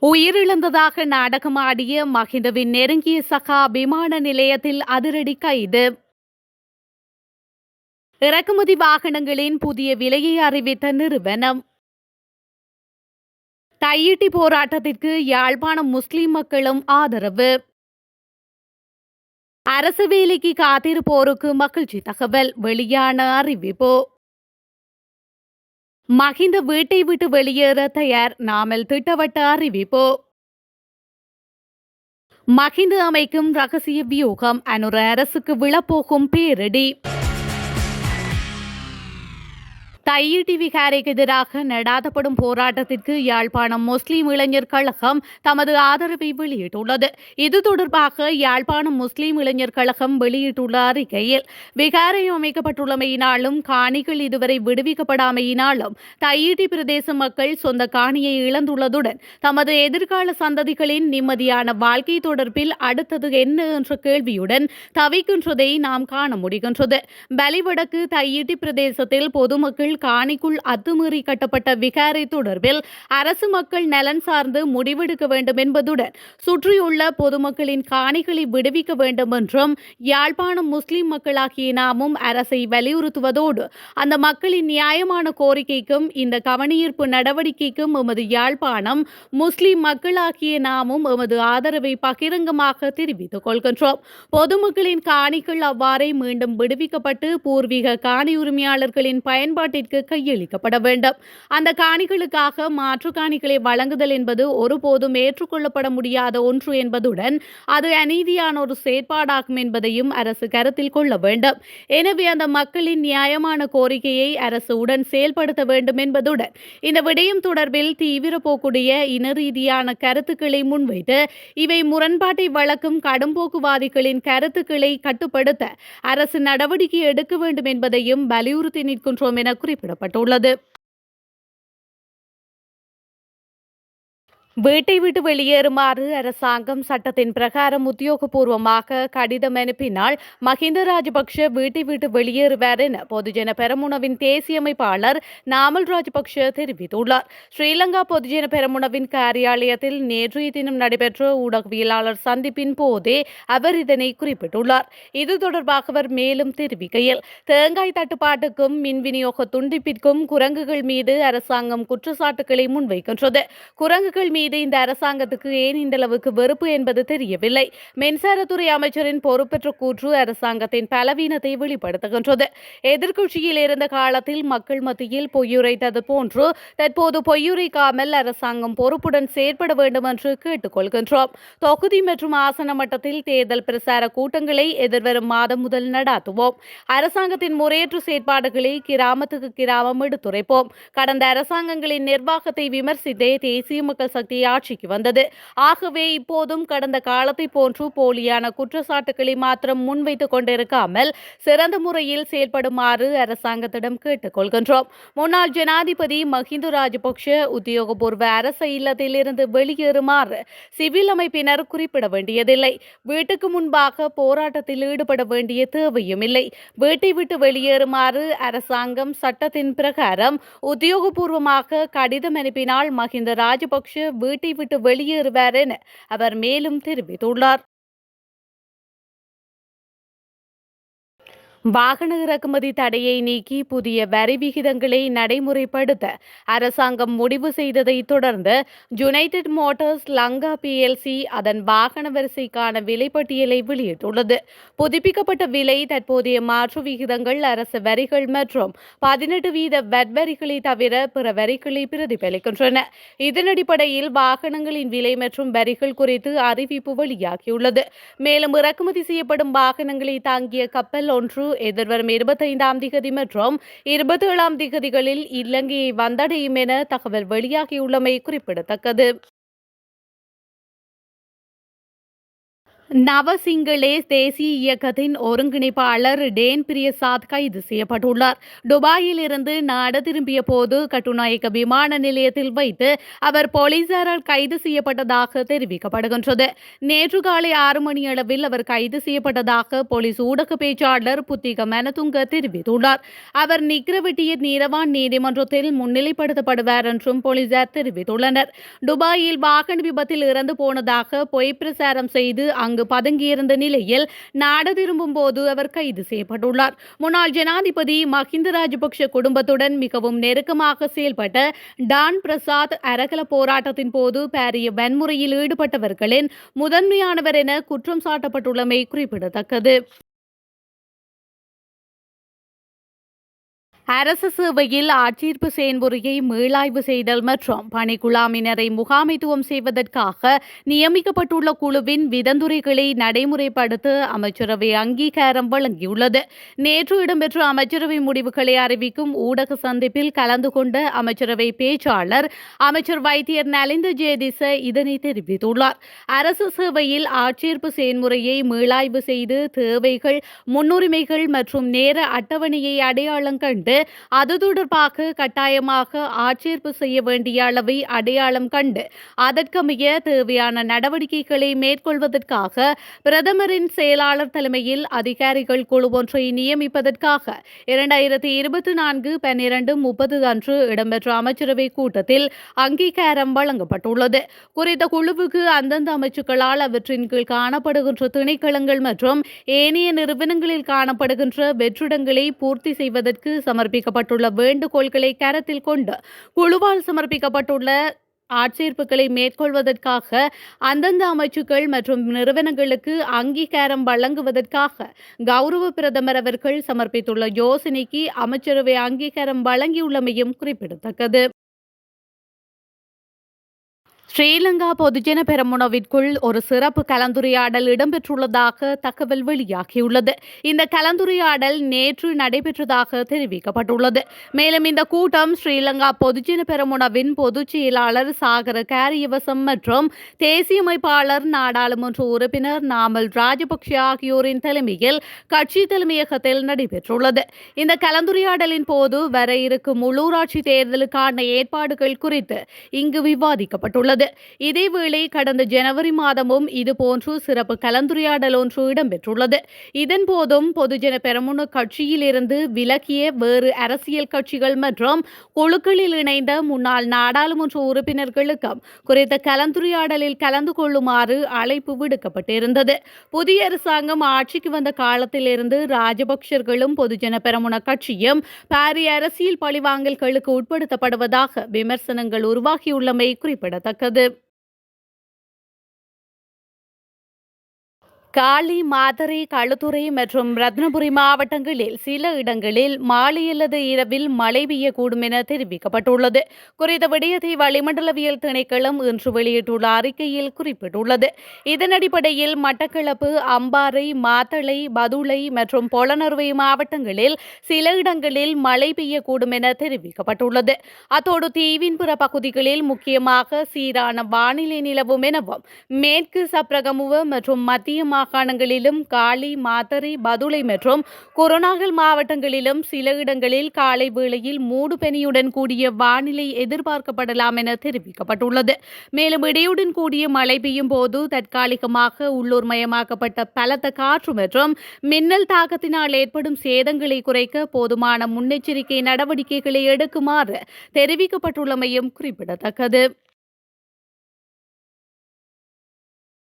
உயிரிழந்ததாக நாடகமாடிய மஹிந்தவின் நெருங்கிய சகா விமான நிலையத்தில் அதிரடி கைது. இறக்குமதி வாகனங்களின் புதிய விலையை அறிவித்த நிறுவனம். தையிட்டி போராட்டத்திற்கு யாழ்ப்பாணம் முஸ்லிம் மக்களும் ஆதரவு. அரசு வேலைக்கு காத்திருப்போருக்கு மகிழ்ச்சி தகவல், வெளியான அறிவிப்பு. மஹிந்த வீட்டை விட்டு வெளியேற தயார், நாமல் திட்டவட்ட அறிவிப்பு. மஹிந்த அமைக்கும் ரகசிய வியூகம், அனுர அரசுக்கு விழப்போகும் பேரிடி. தையிட்டி விகாரைக்கு எதிராக நடாத்தப்படும் போராட்டத்திற்கு யாழ்ப்பாணம் முஸ்லிம் இளைஞர் கழகம் தமது ஆதரவை வெளியிட்டுள்ளது. இது தொடர்பாக யாழ்ப்பாணம் முஸ்லிம் இளைஞர் கழகம் வெளியிட்டுள்ள அறிக்கையில், விகாரை அமைக்கப்பட்டுள்ளமையினாலும் காணிகள் இதுவரை விடுவிக்கப்படாமையினாலும் தையிட்டி பிரதேச மக்கள் சொந்த காணியை இழந்துள்ளதுடன் தமது எதிர்கால சந்ததிகளின் நிம்மதியான வாழ்க்கை தொடர்பில் அடுத்தது என்ன என்ற கேள்வியுடன் தவிக்கின்றதை நாம் காண முடிகின்றது. பலிவடக்கு தையிட்டி பிரதேசத்தில் பொதுமக்கள் காணிக்குள் அத்துமீறி கட்டப்பட்ட விகாரை தொடர்பில் அரசு மக்கள் நலன் சார்ந்து முடிவெடுக்க வேண்டும் என்பதுடன் சுற்றியுள்ள பொதுமக்களின் காணிகளை விடுவிக்க வேண்டும் என்றும் யாழ்ப்பாணம் முஸ்லிம் மக்களாகிய நாமும் அரசை வலியுறுத்துவதோடு அந்த மக்களின் நியாயமான கோரிக்கைக்கும் இந்த கவனஈர்ப்பு நடவடிக்கைக்கும் எமது யாழ்ப்பாணம் முஸ்லிம் மக்களாகிய நாமும் எமது ஆதரவை பகிரங்கமாக தெரிவித்துக் கொள்கின்றோம். பொதுமக்களின் காணிகள் அவ்வாறே மீண்டும் விடுவிக்கப்பட்டு பூர்வீக காணி உரிமையாளர்களின் பயன்பாட்டிற்கு கையளிக்கப்பட வேண்டும். அந்த காணிகளுக்காக மாற்று காணிகளை வழங்குதல் என்பது ஒருபோதும் ஏற்றுக்கொள்ளப்பட முடியாத ஒன்று என்பதுடன் அது அநீதியான ஒரு செயற்பாடாகும் என்பதையும் அரசு கருத்தில் கொள்ள வேண்டும். எனவே அந்த மக்களின் நியாயமான கோரிக்கையை அரசு உடன் செயல்படுத்த வேண்டும் என்பதுடன் இந்த விடயம் தொடர்பில் தீவிர போக்குடைய இன ரீதியான கருத்துக்களை முன்வைத்து இவை முரண்பாட்டை வளர்க்கும் கடும்போக்குவாதிகளின் கருத்துக்களை கட்டுப்படுத்த அரசு நடவடிக்கை எடுக்க வேண்டும் என்பதையும் வலியுறுத்தி நிற்கின்றோம் என குறிப்பிடப்பட்டுள்ளது. வீட்டை விட்டு வெளியேறுமாறு அரசாங்கம் சட்டத்தின் பிரகாரம் உத்தியோகபூர்வமாக கடிதம் அனுப்பினால் மஹிந்த ராஜபக்ஷ வீட்டை விட்டு வெளியேறுவார் என பொதுஜன பெரமுனவின் தேசிய அமைப்பாளர் நாமல் ராஜபக்ஷ தெரிவித்துள்ளார். ஸ்ரீலங்கா பொதுஜன பெரமுனவின் காரியாலயத்தில் நேற்றைய தினம் நடைபெற்ற ஊடகவியலாளர் சந்திப்பின் போதே அவர் இதனை குறிப்பிட்டுள்ளார். இது தொடர்பாக அவர் மேலும் தெரிவிக்கையில், தேங்காய் தட்டுப்பாட்டுக்கும் மின் விநியோக துண்டிப்பிற்கும் குரங்குகள் மீது அரசாங்கம் குற்றச்சாட்டுகளை முன்வைக்கின்றது. குரங்குகள் மீது இந்த அரசாங்கத்துக்கு ஏன் இந்த அளவுக்கு வெறுப்பு என்பது தெரியவில்லை. மின்சாரத்துறை அமைச்சரின் பொறுப்பற்ற கூற்று அரசாங்கத்தின் பலவீனத்தை வெளிப்படுத்துகின்றது. எதிர்க்கட்சியில் இருந்த காலத்தில் மக்கள் மத்தியில் பொய்யுரைத்தது போன்று தற்போது பொய்யுரைக்காமல் அரசாங்கம் பொறுப்புடன் செயற்பட வேண்டும் என்று கேட்டுக்கொள்கின்றோம். தொகுதி மற்றும் ஆசன மட்டத்தில் தேர்தல் பிரசார கூட்டங்களை எதிர்வரும் மாதம் முதல் நடாத்துவோம். அரசாங்கத்தின் முறையற்ற செயற்பாடுகளை கிராமத்துக்கு கிராமம் எடுத்துரைப்போம். கடந்த அரசாங்கங்களின் நிர்வாகத்தை விமர்சித்தே தேசிய மக்கள் சக்தி ஆட்சிக்கு வந்தது. ஆகவே இப்போதும் கடந்த காலத்தை போன்று போலியான குற்றச்சாட்டுகளை மாத்திரம் முன்வைத்துக் கொண்டிருக்காமல் சிறந்த முறையில் செயல்படுமாறு அரசாங்கத்திடம் கேட்டுக் கொள்கின்றோம். முன்னாள் ஜனாதிபதி மஹிந்த ராஜபக்ஷ உத்தியோகபூர்வ அரச இல்லத்தில் இருந்து வெளியேறுமாறு சிவில் அமைப்பினர் குறிப்பிட வேண்டியதில்லை. வீட்டுக்கு முன்பாக போராட்டத்தில் ஈடுபட வேண்டிய தேவையும் இல்லை. வீட்டை விட்டு வெளியேறுமாறு அரசாங்கம் சட்டத்தின் பிரகாரம் உத்தியோகபூர்வமாக கடிதம் அனுப்பினால் மஹிந்த ராஜபக்ஷ வீட்டை விட்டு வெளியேறுவார் என அவர் மேலும் தெரிவித்துள்ளார். வாகன இறக்குமதி தடையை நீக்கி புதிய வரி விகிதங்களை நடைமுறைப்படுத்த அரசாங்கம் முடிவு செய்ததை தொடர்ந்து யுனைடெட் மோட்டார்ஸ் லங்கா பிஎல்சி அதன் வாகன வரிசைக்கான விலைப்பட்டியலை வெளியிட்டுள்ளது. புதுப்பிக்கப்பட்ட விலை தற்போதைய மாற்று விகிதங்கள், அரசு வரிகள் மற்றும் 18% வட் வரிகளை தவிர பிற வரிகளை பிரதிபலிக்கின்றன. இதன் அடிப்படையில் வாகனங்களின் விலை மற்றும் வரிகள் குறித்து அறிவிப்பு வெளியாகியுள்ளது. மேலும் இறக்குமதி செய்யப்படும் வாகனங்களை தாங்கிய கப்பல் ஒன்று எதிர்வரும் 25ஆம் திகதி மற்றும் 27ஆம் திகதிகளில் இலங்கையை வந்தடையும் என தகவல் வெளியாகியுள்ளமை குறிப்பிடத்தக்கது. நவசிங்களே தேசிய இயக்கத்தின் ஒருங்கிணைப்பாளர் டேன் பிரியசாத் கைது செய்யப்பட்டுள்ளார். துபாயில் இருந்து நாடு திரும்பிய போது கட்டுநாயக்க விமான நிலையத்தில் வைத்து அவர் போலீசாரால் கைது செய்யப்பட்டதாக தெரிவிக்கப்படுகின்றது. நேற்று காலை 6 மணியளவில் அவர் கைது செய்யப்பட்டதாக போலீஸ் ஊடக பேச்சாளர் புத்திக மெனதுங்க தெரிவித்துள்ளார். அவர் நிக்ரவெட்டிய நீதவான் நீதிமன்றத்தில் முன்னிலைப்படுத்தப்படுவார் என்றும் போலீசார் தெரிவித்துள்ளனர். துபாயில் வாகன விபத்தில் இறந்து போனதாக பொய் பிரசாரம் செய்து அங்கு பதுங்கியிருந்த நிலையில் நாடு திரும்பும் போது அவர் கைது செய்யப்பட்டுள்ளார். முன்னாள் ஜனாதிபதி மஹிந்த ராஜபக்ஷ குடும்பத்துடன் மிகவும் நெருக்கமாக செயல்பட்ட டான் பிரசாத் அரகல போராட்டத்தின் போது பாரிய வன்முறையில் ஈடுபட்டவர்களின் முதன்மையானவர் என குற்றம் சாட்டப்பட்டுள்ளமை குறிப்பிடத்தக்கது. அரசு சேவையில் ஆட்சேர்ப்பு செயல்முறையை மீளாய்வு செய்தல் மற்றும் பணிக்குழாமினரை முகாமைத்துவம் செய்வதற்காக நியமிக்கப்பட்டுள்ள குழுவின் விதந்துரைகளை நடைமுறைப்படுத்த அமைச்சரவை அங்கீகாரம் வழங்கியுள்ளது. நேற்று இடம்பெற்ற அமைச்சரவை முடிவுகளை அறிவிக்கும் ஊடக சந்திப்பில் கலந்து கொண்ட அமைச்சரவை பேச்சாளர் அமைச்சர் வைத்தியர் நலிந்த ஜேதிச இதனை தெரிவித்துள்ளார். அரசு சேவையில் ஆட்சேர்ப்பு செயல்முறையை மீளாய்வு செய்து தேவைகள், முன்னுரிமைகள் மற்றும் நேர அட்டவணையை அடையாளம் கண்டு அது தொடர்பாக கட்டாயமாக ஆட்சேர்ப்பு செய்ய வேண்டிய அளவை அடையாளம் கண்டு அதற்கமைய தேவையான நடவடிக்கைகளை மேற்கொள்வதற்காக பிரதமரின் செயலாளர் தலைமையில் அதிகாரிகள் குழு ஒன்றை நியமிப்பதற்காக 2024/12/30 அன்று இடம்பெற்ற அமைச்சரவை கூட்டத்தில் அங்கீகாரம் வழங்கப்பட்டுள்ளது. குறித்த குழுவுக்கு அந்தந்த அமைச்சுக்களால் அவற்றின் கீழ் காணப்படுகின்ற திணைக்களங்கள் மற்றும் ஏனைய நிறுவனங்களில் காணப்படுகின்ற வெற்றிடங்களை பூர்த்தி செய்வதற்கு சமர்ப்பிக்கப்பட்டுள்ள வேண்டுகோள்களை கருத்தில் கொண்டு குழுவால் சமர்ப்பிக்கப்பட்டுள்ள ஆட்சேர்ப்புகளை மேற்கொள்வதற்காக அந்தந்த அமைச்சுக்கள் மற்றும் நிறுவனங்களுக்கு அங்கீகாரம் வழங்குவதற்காக கௌரவ பிரதமர் அவர்கள் சமர்ப்பித்துள்ள யோசனைக்கு அமைச்சரவை அங்கீகாரம் வழங்கியுள்ளமையும் குறிப்பிடத்தக்கது. ஸ்ரீலங்கா பொதுஜன பெரமுனவிற்குள் ஒரு சிறப்பு கலந்துரையாடல் இடம்பெற்றுள்ளதாக தகவல் வெளியாகியுள்ளது. இந்த கலந்துரையாடல் நேற்று நடைபெற்றதாக தெரிவிக்கப்பட்டுள்ளது. மேலும் இந்த கூட்டம் ஸ்ரீலங்கா பொதுஜன பெரமுனவின் பொதுச் செயலாளர் சாகர காரியவசம் மற்றும் தேசிய அமைப்பாளர் நாடாளுமன்ற உறுப்பினர் நாமல் ராஜபக்ஷ ஆகியோரின் தலைமையில் கட்சி தலைமையகத்தில் நடைபெற்றுள்ளது. இந்த கலந்துரையாடலின் போது வர இருக்கும் உள்ளூராட்சி தேர்தலுக்கான ஏற்பாடுகள் குறித்து இங்கு விவாதிக்கப்பட்டுள்ளது. இதேவேளை கடந்த ஜனவரி மாதமும் இதுபோன்று சிறப்பு கலந்துரையாடல் ஒன்று இடம்பெற்றுள்ளது. இதன்போதும் பொதுஜன பெரமுன கட்சியில் இருந்து விலகிய வேறு அரசியல் கட்சிகள் மற்றும் குழுக்களில் இணைந்த முன்னாள் நாடாளுமன்ற உறுப்பினர்களுக்கும் குறித்த கலந்துரையாடலில் கலந்து கொள்ளுமாறு அழைப்பு விடுக்கப்பட்டிருந்தது. புதிய அரசாங்கம் ஆட்சிக்கு வந்த காலத்திலிருந்து ராஜபக்சர்களும் பொதுஜன பெரமுன கட்சியும் பாரிய அரசியல் பழிவாங்கல்களுக்கு உட்படுத்தப்படுவதாக விமர்சனங்கள் உருவாகியுள்ளமை குறிப்பிடத்தக்கது. காலி, மாத்தறை, களுத்துறை மற்றும் ரத்னபுரி மாவட்டங்களில் சில இடங்களில் மாலை அல்லது இரவில் மழை பெய்யக்கூடும் என தெரிவிக்கப்பட்டுள்ளது. குறித்த விடயத்தை வளிமண்டலவியல் திணைக்களம் இன்று வெளியிட்டுள்ள அறிக்கையில் குறிப்பிட்டுள்ளது. இதன் அடிப்படையில் மட்டக்களப்பு, அம்பாறை, மாத்தளை, பதுளை மற்றும் பொலனறுவை மாவட்டங்களில் சில இடங்களில் மழை பெய்யக்கூடும் என தெரிவிக்கப்பட்டுள்ளது. அத்தோடு தீவின் பிற பகுதிகளில் முக்கியமாக சீரான வானிலை நிலவும் எனவும் மேற்கு சப்ரகமுவ மற்றும் மத்திய மாகாணங்களிலும் காலி, மாத்தறை, பதுளை மற்றும் குருநாகல் மாவட்டங்களிலும் சில இடங்களில் காலை வேளையில் மூடுபனியுடன் கூடிய வானிலை எதிர்பார்க்கப்படலாம் என தெரிவிக்கப்பட்டுள்ளது. மேலும் இடையுடன் கூடிய மழை பெய்யும் போது தற்காலிகமாக உள்ளூர் மயமாக்கப்பட்ட பலத்த காற்று மற்றும் மின்னல் தாக்கத்தினால் ஏற்படும் சேதங்களை குறைக்க போதுமான முன்னெச்சரிக்கை நடவடிக்கைகளை எடுக்குமாறு தெரிவிக்கப்பட்டுள்ளமையும் குறிப்பிடத்தக்கது.